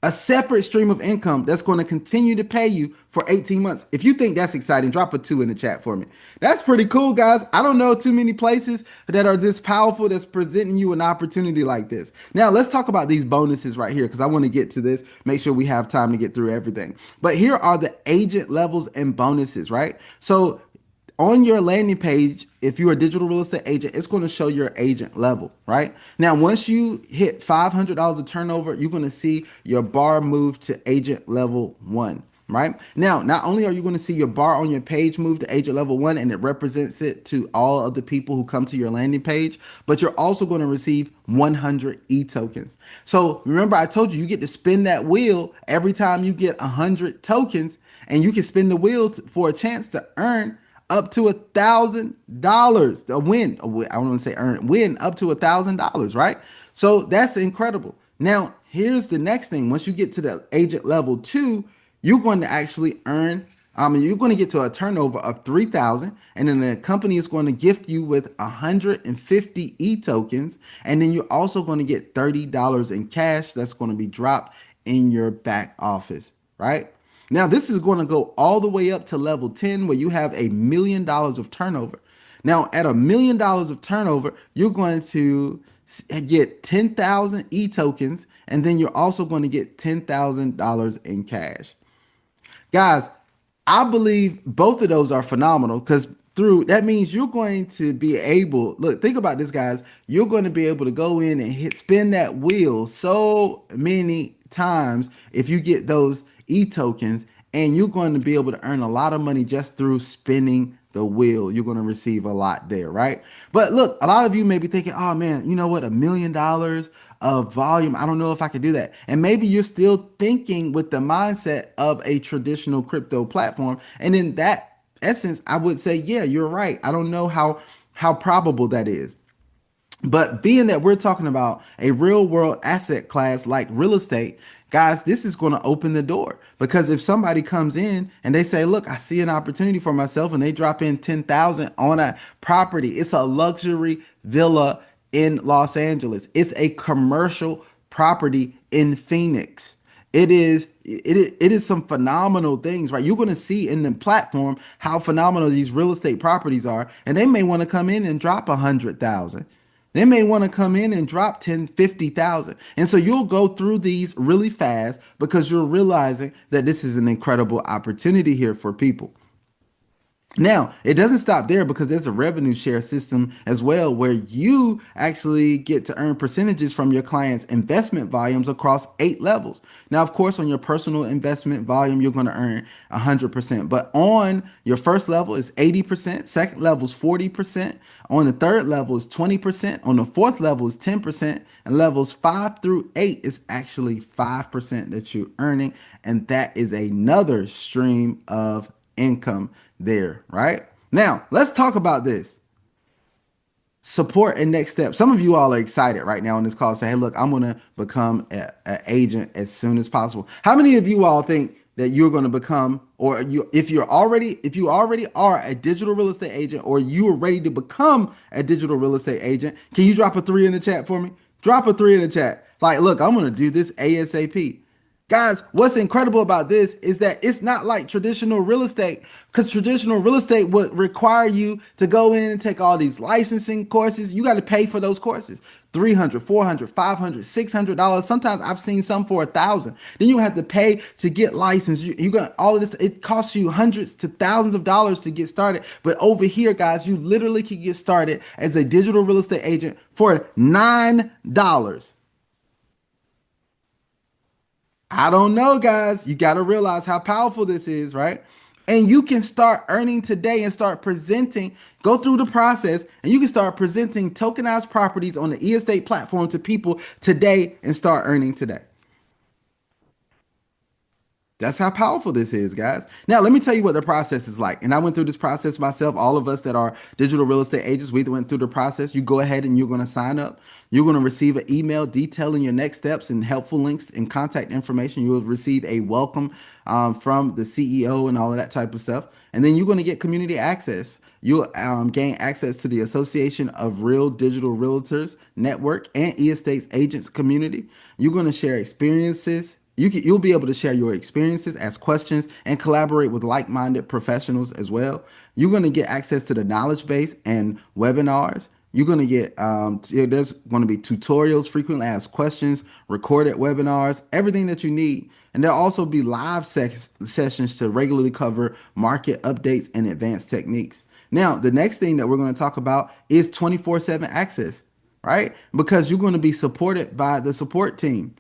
A separate stream of income that's going to continue to pay you for 18 months. If you think that's exciting, drop a 2 in the chat for me. That's pretty cool, guys. I don't know too many places that are this powerful that's presenting you an opportunity like this. Now, let's talk about these bonuses right here because I want to get to this, make sure we have time to get through everything. But here are the agent levels and bonuses, right? So on your landing page, if you're a digital real estate agent, it's going to show your agent level, right? Now, once you hit $500 of turnover, you're going to see your bar move to agent level 1, right? Now, not only are you going to see your bar on your page move to agent level 1 and it represents it to all of the people who come to your landing page, but you're also going to receive 100 e-tokens. So remember, I told you, you get to spin that wheel every time you get 100 tokens, and you can spin the wheel for a chance to earn up to $1,000. A win. I don't want to say earn, win up to $1,000, right? So that's incredible. Now, here's the next thing. Once you get to the agent level 2, you're going to actually earn, you're going to get to a turnover of 3,000, and then the company is going to gift you with 150 e-tokens, and then you're also going to get $30 in cash that's going to be dropped in your back office, right? Now, this is going to go all the way up to level 10 where you have $1 million of turnover. Now, at $1 million of turnover, you're going to get 10,000 e tokens, and then you're also going to get $10,000 in cash. Guys, I believe both of those are phenomenal because through that means you're going to be able, look, think about this, guys. You're going to be able to go in and spin that wheel so many times if you get those e tokens, and you're going to be able to earn a lot of money just through spinning the wheel. You're going to receive a lot there, right? But look, a lot of you may be thinking, oh man, you know what, $1 million of volume. I don't know if I could do that. And maybe you're still thinking with the mindset of a traditional crypto platform. And in that essence, I would say, yeah, you're right. I don't know how probable that is. But being that we're talking about a real world asset class like real estate, guys, this is going to open the door because if somebody comes in and they say, "Look, I see an opportunity for myself," and they drop in 10,000 on a property, it's a luxury villa in Los Angeles. It's a commercial property in Phoenix. It is some phenomenal things, right? You're going to see in the platform how phenomenal these real estate properties are, and they may want to come in and drop 100,000. They may want to come in and drop 10, 50,000. And so you'll go through these really fast because you're realizing that this is an incredible opportunity here for people. Now, it doesn't stop there because there's a revenue share system as well where you actually get to earn percentages from your clients' investment volumes across 8 levels. Now, of course, on your personal investment volume, you're going to earn 100%. But on your first level is 80%, second level is 40%, on the third level is 20%, on the fourth level is 10%, and levels 5 through 8 is actually 5% that you're earning. And that is another stream of income there, right? Now, let's talk about this support and next step. Some of you all are excited right now on this call. Say, hey, look, I'm going to become an agent as soon as possible. How many of you all think that you're going to become, or if you already are a digital real estate agent, or you are ready to become a digital real estate agent? Can you drop a 3 in the chat for me? Drop a 3 in the chat. Like, look, I'm going to do this ASAP. Guys, what's incredible about this is that it's not like traditional real estate, because traditional real estate would require you to go in and take all these licensing courses. You got to pay for those courses. 300, 400, 500, $600. Sometimes I've seen some for 1,000. Then you have to pay to get licensed. You got all of this. It costs you hundreds to thousands of dollars to get started. But over here, guys, you literally can get started as a digital real estate agent for $9. I don't know, guys. You got to realize how powerful this is, right? And you can start earning today and start presenting, go through the process, and you can start presenting tokenized properties on the e-estate platform to people today and start earning today. That's how powerful this is, guys. Now, let me tell you what the process is like. And I went through this process myself. All of us that are digital real estate agents, we went through the process. You go ahead and you're going to sign up. You're going to receive an email detailing your next steps and helpful links and contact information. You will receive a welcome from the CEO and all of that type of stuff. And then you're going to get community access. You'll gain access to the Association of Real Digital Realtors Network and e-estates agents community. You're going to share experiences. You'll be able to share your experiences, ask questions, and collaborate with like-minded professionals as well. You're going to get access to the knowledge base and webinars. You're going to get there's going to be tutorials, frequently asked questions, recorded webinars, everything that you need. And there'll also be live sessions to regularly cover market updates and advanced techniques. Now, the next thing that we're going to talk about is 24/7 access, right? Because you're going to be supported by the support team.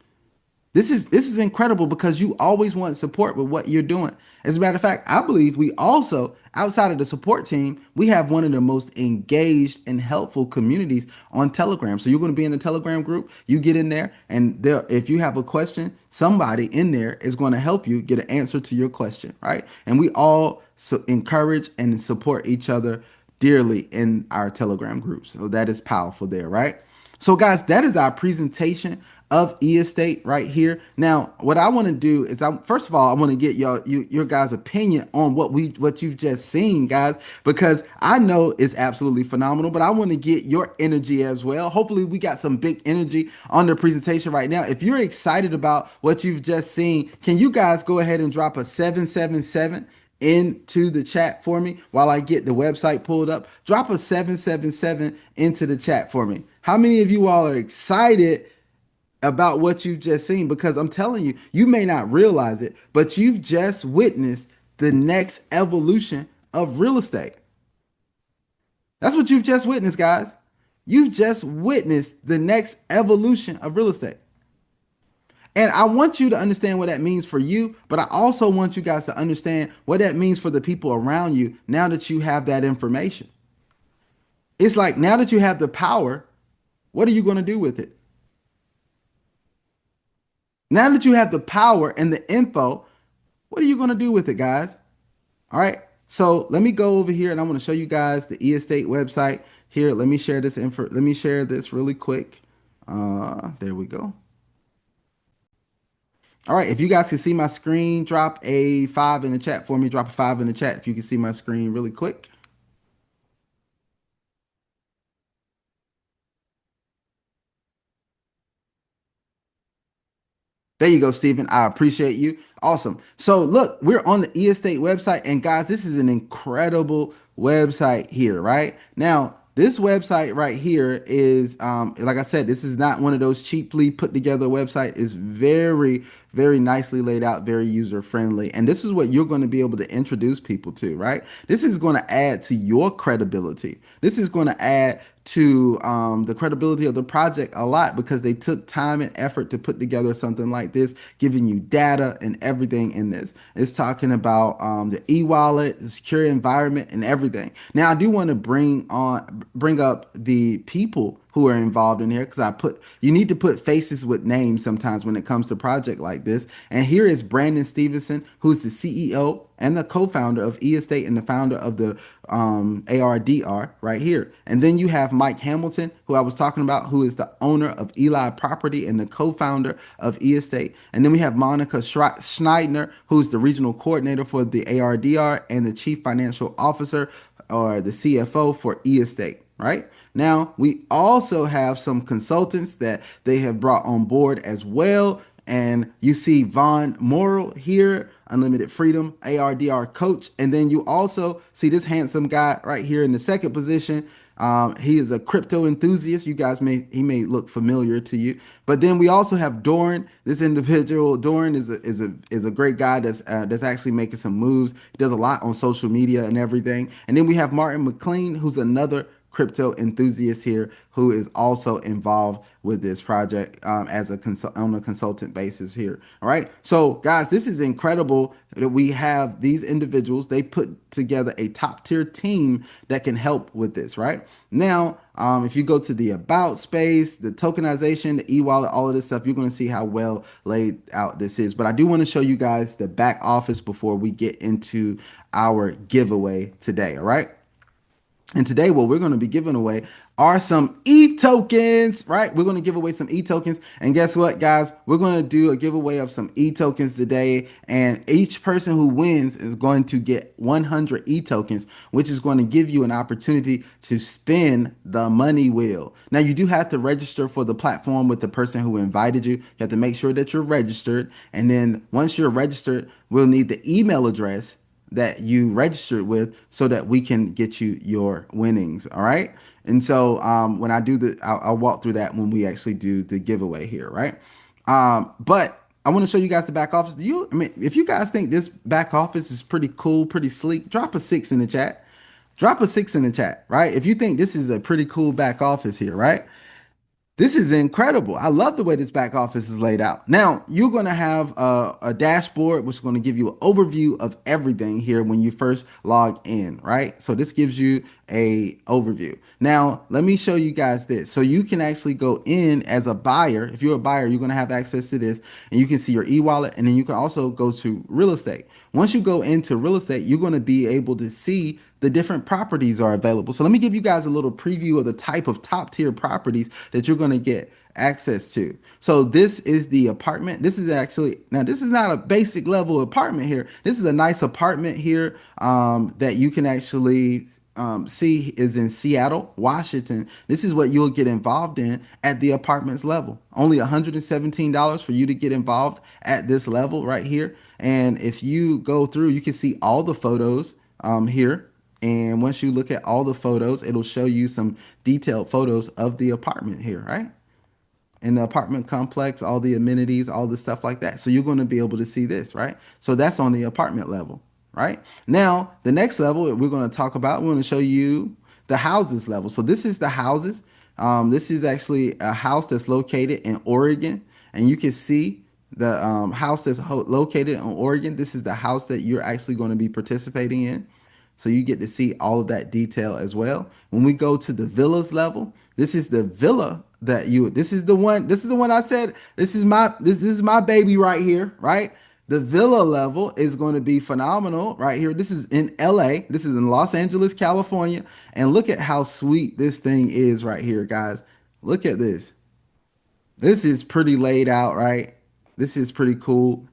This is incredible because you always want support with what you're doing. As a matter of fact, I believe we also, outside of the support team, we have one of the most engaged and helpful communities on Telegram. So you're going to be in the Telegram group. You get in there, and there, if you have a question, somebody in there is going to help you get an answer to your question, right? And we all encourage and support each other dearly in our Telegram group. So that is powerful there, right? So guys, that is our presentation of e-estate right here. Now, what I want to do is, first of all, I want to get your guys' opinion on what you've just seen, guys, because I know it's absolutely phenomenal, but I want to get your energy as well. Hopefully, we got some big energy on the presentation right now. If you're excited about what you've just seen, can you guys go ahead and drop a 777 into the chat for me while I get the website pulled up? Drop a 777 into the chat for me. How many of you all are excited about what you've just seen? Because I'm telling you, you may not realize it, but you've just witnessed the next evolution of real estate. That's what you've just witnessed, guys. You've just witnessed the next evolution of real estate. And I want you to understand what that means for you, but I also want you guys to understand what that means for the people around you now that you have that information. It's like now that you have the power, what are you going to do with it? Now that you have the power and the info, what are you going to do with it, guys? All right. So let me go over here and I'm going to show you guys the eState website here. Let me share this info. Let me share this really quick. There we go. All right. If you guys can see my screen, drop a five in the chat for me. Drop a five in the chat if you can see my screen really quick. There you go, Stephen. I appreciate you. Awesome. So look, we're on the eState website, and guys, this is an incredible website here, right? Now, this website right here is, like I said, this is not one of those cheaply put together website. It's very, very nicely laid out, very user friendly, and this is what you're going to be able to introduce people to, right? This is going to add to your credibility. This is going to add to the credibility of the project a lot because they took time and effort to put together something like this, giving you data and everything in this. It's talking about the e-wallet, the secure environment, and everything. Now, I do want to bring up the people who are involved in here because you need to put faces with names sometimes when it comes to a project like this. And here is Brandon Stevenson, who's the CEO and the co-founder of eState and the founder of the ARDR right here. And then you have Mike Hamilton, who I was talking about, who is the owner of Eli Property and the co-founder of eState. And then we have Monica Schneidner, who's the regional coordinator for the ARDR and the chief financial officer or the CFO for eState, right? Now, we also have some consultants that they have brought on board as well. And you see Vaughn Morrill here, Unlimited Freedom, ARDR coach. And then you also see this handsome guy right here in the second position. He is a crypto enthusiast. He may look familiar to you. But then we also have Doran. This individual, Doran, is a great guy that's actually making some moves. He does a lot on social media and everything. And then we have Martin McLean, who's another crypto enthusiast here who is also involved with this project as on a consultant basis here. All right. So guys, this is incredible that we have these individuals. They put together a top tier team that can help with this. Right now, if you go to the about space, the tokenization, the e-wallet, all of this stuff, you're going to see how well laid out this is. But I do want to show you guys the back office before we get into our giveaway today. All right. And today, what we're going to be giving away are some e-tokens, right? We're going to give away some e-tokens. And guess what, guys? We're going to do a giveaway of some e-tokens today. And each person who wins is going to get 100 e-tokens, which is going to give you an opportunity to spin the money wheel. Now, you do have to register for the platform with the person who invited you. You have to make sure that you're registered. And then once you're registered, we'll need the email address that you registered with so that we can get you your winnings. All right. And so when I do I'll walk through that when we actually do the giveaway here. Right. But I want to show you guys the back office. I mean, if you guys think this back office is pretty cool, pretty sleek, drop a six in the chat. Drop a six in the chat. Right. If you think this is a pretty cool back office here. Right. This is incredible. I love the way this back office is laid out. Now, you're going to have a dashboard, which is going to give you an overview of everything here when you first log in, right? So this gives you a overview. Now, let me show you guys this. So you can actually go in as a buyer. If you're a buyer, you're going to have access to this and you can see your e-wallet, and then you can also go to real estate. Once you go into real estate, you're going to be able to see the different properties are available. So let me give you guys a little preview of the type of top tier properties that you're going to get access to. So this is the apartment. This is actually, now this is not a basic level apartment here. This is a nice apartment here that you can actually see is in Seattle, Washington. This is what you'll get involved in at the apartments level. Only $117 for you to get involved at this level right here. And if you go through, you can see all the photos here. And once you look at all the photos, it'll show you some detailed photos of the apartment here, right? In the apartment complex, all the amenities, all the stuff like that. So you're going to be able to see this, right? So that's on the apartment level, right? Now, the next level we're going to talk about, we're going to show you the houses level. So this is the houses. This is actually a house that's located in Oregon, and you can see the house that's located in Oregon. This is the house that you're actually going to be participating in. So you get to see all of that detail as well. When we go to the villas level, this is the villa that you this is the one I said this is my baby right here, right? The villa level is going to be phenomenal right here. This is in LA. This is in Los Angeles, California. And look at how sweet this thing is right here, guys. Look at this. This is pretty laid out, right? This is pretty cool.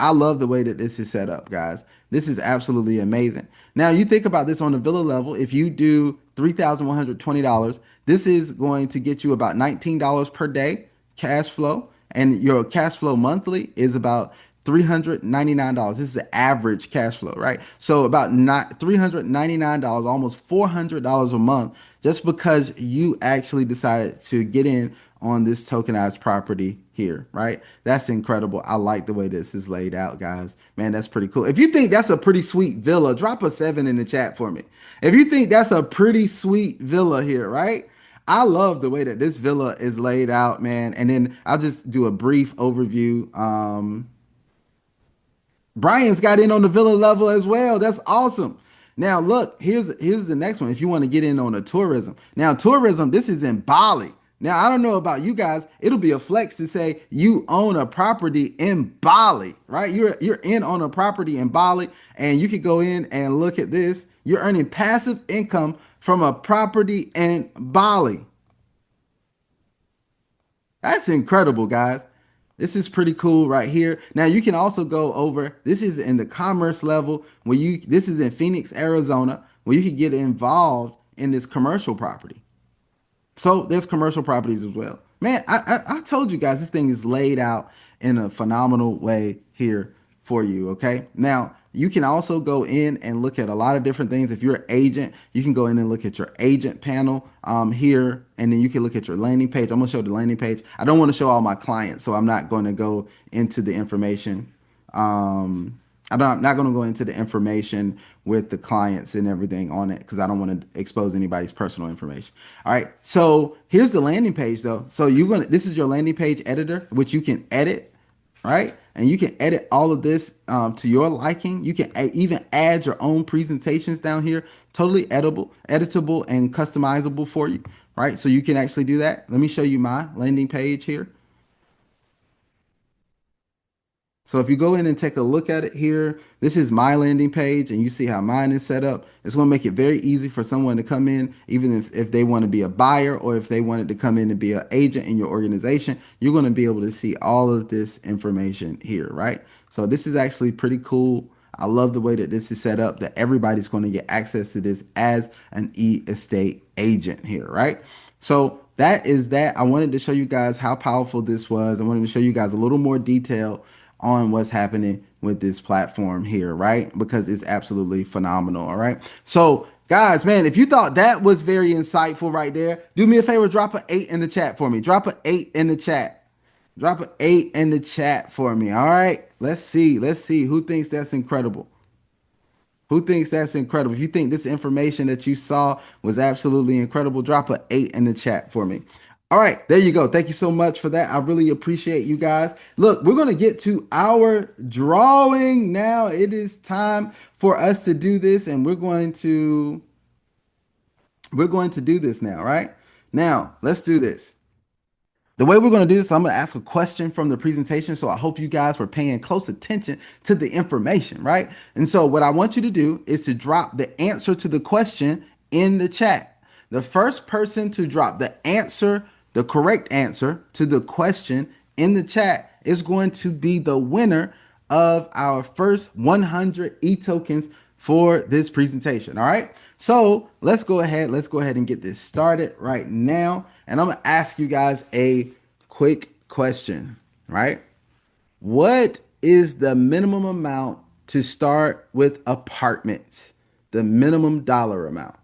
I love the way that this is set up, guys. This is absolutely amazing. Now, you think about this on the villa level. If you do $3,120, this is going to get you about $19 per day cash flow, and your cash flow monthly is about $399. This is the average cash flow, right? So about not $399, almost $400 a month, just because you actually decided to get in on this tokenized property here, right? That's incredible. I like the way this is laid out, guys. Man, that's pretty cool. If you think that's a pretty sweet villa, drop a 7 in the chat for me. If you think that's a pretty sweet villa here, right? I love the way that this villa is laid out, man. And then I'll just do a brief overview. Brian's got in on the villa level as well. That's awesome. Now, look, here's the next one. If you want to get in on a tourism. Now, tourism, this is in Bali. Now, I don't know about you guys. It'll be a flex to say you own a property in Bali, right? You're in on a property in Bali, and you could go in and look at this. You're earning passive income from a property in Bali. That's incredible, guys. This is pretty cool right here. Now you can also go over, this is in the commerce level where this is in Phoenix, Arizona, where you can get involved in this commercial property. So there's commercial properties as well. Man, I told you guys this thing is laid out in a phenomenal way here for you. Okay. Now you can also go in and look at a lot of different things. If you're an agent, you can go in and look at your agent panel here, and then you can look at your landing page. I'm gonna show the landing page. I don't want to show all my clients, so I'm not going to go into the information. I'm not going to go into the information with the clients and everything on it because I don't want to expose anybody's personal information. All right. So here's the landing page though. So this is your landing page editor, which you can edit, right? And you can edit all of this to your liking. You can even add your own presentations down here, totally editable and customizable for you, right? So you can actually do that. Let me show you my landing page here. So if you go in and take a look at it here, this is my landing page and you see how mine is set up. It's going to make it very easy for someone to come in, even if they want to be a buyer or if they wanted to come in and be an agent in your organization, you're going to be able to see all of this information here, right? So this is actually pretty cool. I love the way that this is set up, that everybody's going to get access to this as an e-estate agent here, right? So that is that. I wanted to show you guys how powerful this was. I wanted to show you guys a little more detail on what's happening with this platform here, right? Because it's absolutely phenomenal. All right. So, guys, man, if you thought that was very insightful right there, do me a favor, drop an 8 in the chat for me. Drop an 8 in the chat. Drop an 8 in the chat for me. All right. Let's see. Let's see who thinks that's incredible. Who thinks that's incredible? If you think this information that you saw was absolutely incredible, drop an 8 in the chat for me. All right, there you go. Thank you so much for that. I really appreciate you guys. Look, we're going to get to our drawing now. It is time for us to do this, and we're going to do this now, right? Now, let's do this. The way we're going to do this, I'm going to ask a question from the presentation. So I hope you guys were paying close attention to the information, right? And so what I want you to do is to drop the answer to the question in the chat. The first person to drop the correct answer to the question in the chat is going to be the winner of our first 100 e-tokens for this presentation. All right. So let's go ahead and get this started right now. And I'm going to ask you guys a quick question, right? What is the minimum amount to start with apartments. The minimum dollar amount.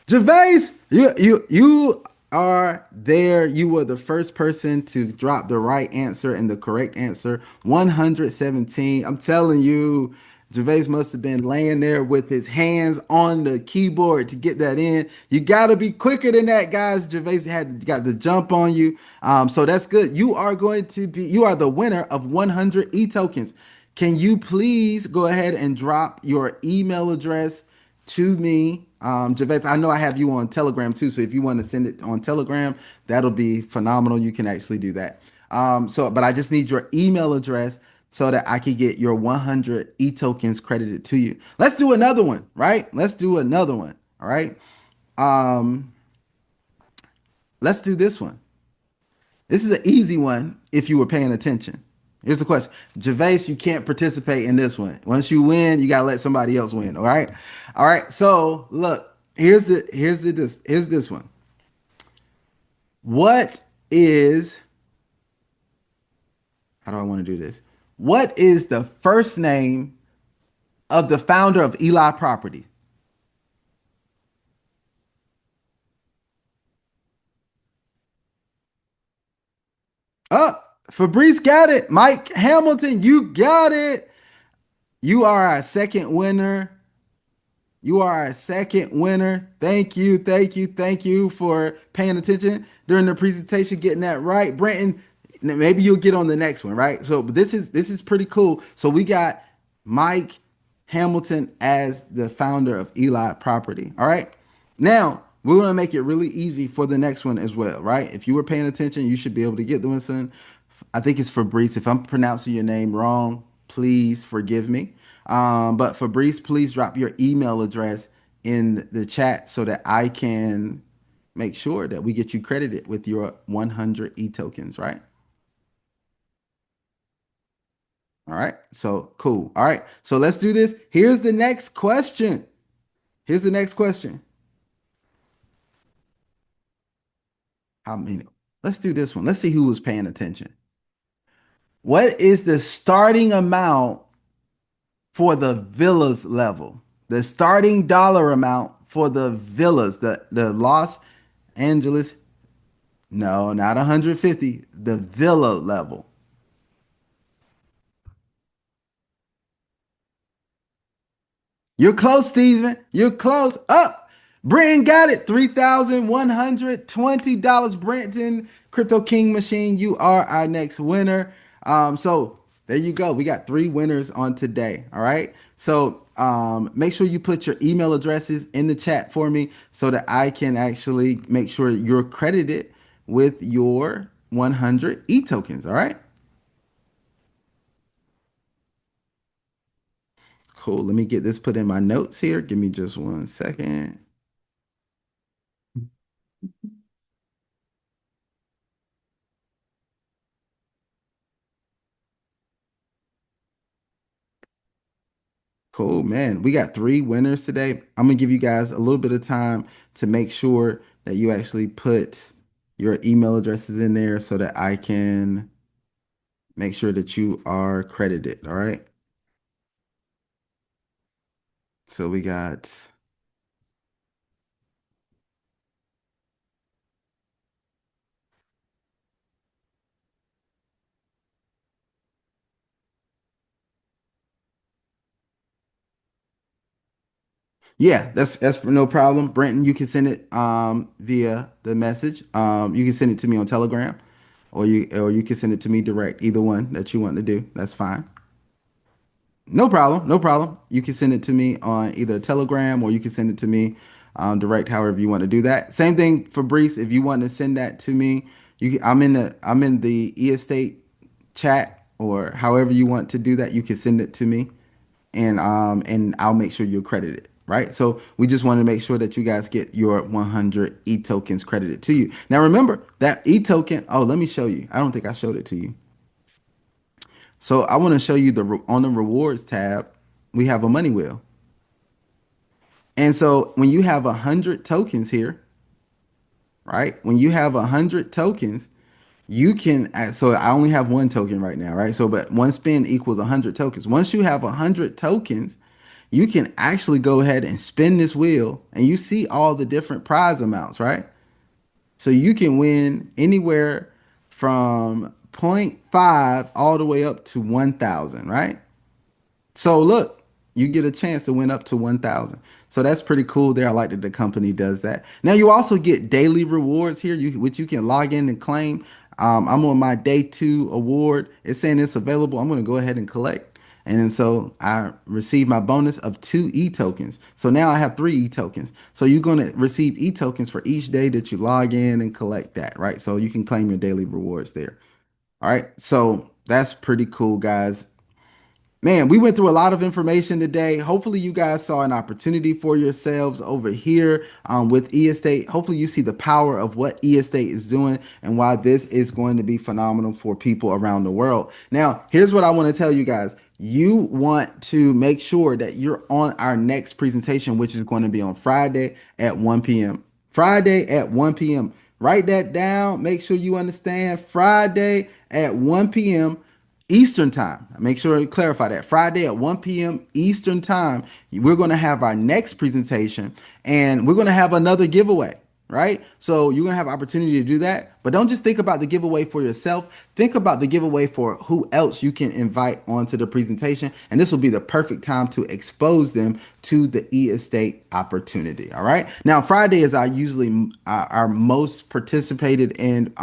Gervais, you are there. You were the first person to drop the right answer and the correct answer. 117. I'm telling you, Gervais must have been laying there with his hands on the keyboard to get that in. You got to be quicker than that, guys. Gervais had got the jump on you. So that's good. You are the winner of 100 e-tokens. Can you please go ahead and drop your email address to me, Javeth? I know I have you on Telegram too, so if you want to send it on Telegram, that'll be phenomenal. You can actually do that. But I just need your email address so that I can get your 100 e-tokens credited to you. Let's do another one, right? Let's do another one. All right. Um, let's do this one. This is an easy one if you were paying attention. Here's the question. Gervais, you can't participate in this one. Once you win, you gotta let somebody else win. All right. All right. So look, here's this one. What is how do I want to do this? What is the first name of the founder of Eli Property? Oh, Fabrice got it. Mike Hamilton, you got it. You are our second winner. You are our second winner. Thank you, thank you, thank you for paying attention during the presentation, getting that right. Brenton, maybe you'll get on the next one, right? So this is pretty cool. So we got Mike Hamilton as the founder of Eli Property. All right. Now we're gonna make it really easy for the next one as well, right? If you were paying attention, you should be able to get the one. I think it's Fabrice. If I'm pronouncing your name wrong, please forgive me. But Fabrice, please drop your email address in the chat so that I can make sure that we get you credited with your 100 e-tokens, right? All right. So cool. All right. So let's do this. Here's the next question. Here's the next question. How many? Let's do this one. Let's see who was paying attention. What is the starting amount for the villas level? The starting dollar amount for the villas, the Los Angeles, no, not 150, the villa level. You're close, Steven. You're close. Up. Brenton got it. $3,120. Brenton, Crypto King Machine. You are our next winner. So there you go. We got three winners on today. All right. So make sure you put your email addresses in the chat for me so that I can actually make sure you're credited with your 100 e tokens. All right. Cool. Let me get this put in my notes here. Give me just 1 second. Cool, man. We got three winners today. I'm gonna give you guys a little bit of time to make sure that you actually put your email addresses in there so that I can make sure that you are credited. All right. So we got, yeah, that's no problem. Brenton, you can send it via the message. You can send it to me on Telegram or you can send it to me direct. Either one that you want to do. That's fine. No problem. No problem. You can send it to me on either Telegram or you can send it to me direct, however you want to do that. Same thing, Fabrice. If you want to send that to me, I'm in the e-estate chat or however you want to do that. You can send it to me, and I'll make sure you're credited. Right. So we just want to make sure that you guys get your 100 e tokens credited to you. Now remember that e token. Oh, let me show you. I don't think I showed it to you. So I want to show you on the rewards tab, we have a money wheel. And so when you have 100 tokens here, right? When you have 100 tokens, you can, so I only have one token right now, right? So, but one spin equals 100 tokens. Once you have 100 tokens, you can actually go ahead and spin this wheel and you see all the different prize amounts, right? So you can win anywhere from zero point 0.5 all the way up to 1,000, right? So look, you get a chance to win up to 1,000. So that's pretty cool there. I like that the company does that. Now you also get daily rewards here, which you can log in and claim. I'm on my day 2 award. It's saying it's available. I'm going to go ahead and collect. And then so I received my bonus of 2 e-tokens. So now I have 3 e-tokens. So you're going to receive e-tokens for each day that you log in and collect that, right? So you can claim your daily rewards there. All right. So that's pretty cool, guys. Man, we went through a lot of information today. Hopefully, you guys saw an opportunity for yourselves over here with eEstate. Hopefully, you see the power of what eEstate is doing and why this is going to be phenomenal for people around the world. Now, here's what I want to tell you guys. You want to make sure that you're on our next presentation, which is going to be on Friday at 1 p.m. Friday at 1 p.m. Write that down. Make sure you understand Friday at 1 p.m. Eastern time. Make sure to clarify that. Friday at 1 p.m. Eastern time, we're going to have our next presentation and we're going to have another giveaway, right? So you're going to have opportunity to do that, but don't just think about the giveaway for yourself. Think about the giveaway for who else you can invite onto the presentation. And this will be the perfect time to expose them to the eEstate opportunity. All right. Now, Friday is our most participated in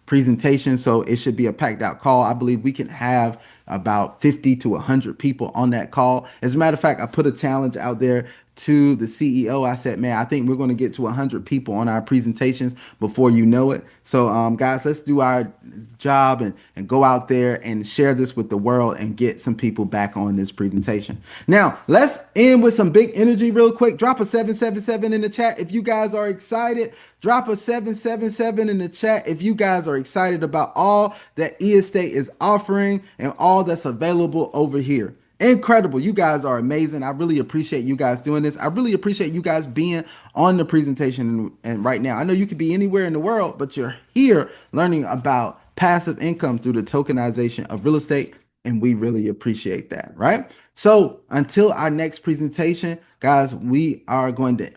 presentation. So it should be a packed out call. I believe we can have about 50 to 100 people on that call. As a matter of fact, I put a challenge out there to the CEO. I said, man, I think we're going to get to 100 people on our presentations before you know it. So guys, let's do our job and go out there and share this with the world and get some people back on this presentation. Now, let's end with some big energy real quick. Drop a 777 in the chat if you guys are excited. Drop a 777 in the chat if you guys are excited about all that eEstate is offering and all that's available over here. Incredible. You guys are amazing. I really appreciate you guys doing this. I really appreciate you guys being on the presentation and right now. I know you could be anywhere in the world, but you're here learning about passive income through the tokenization of real estate. And we really appreciate that, right? So until our next presentation, guys, we are going to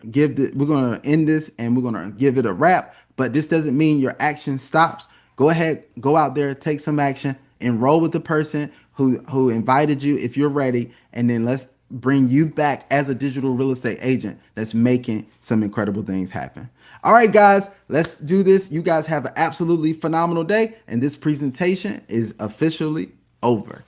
we're going to end this and we're going to give it a wrap. But this doesn't mean your action stops. Go ahead, go out there, take some action, enroll with the person who invited you if you're ready, and then let's bring you back as a digital real estate agent that's making some incredible things happen. All right, guys, let's do this. You guys have an absolutely phenomenal day, and this presentation is officially over.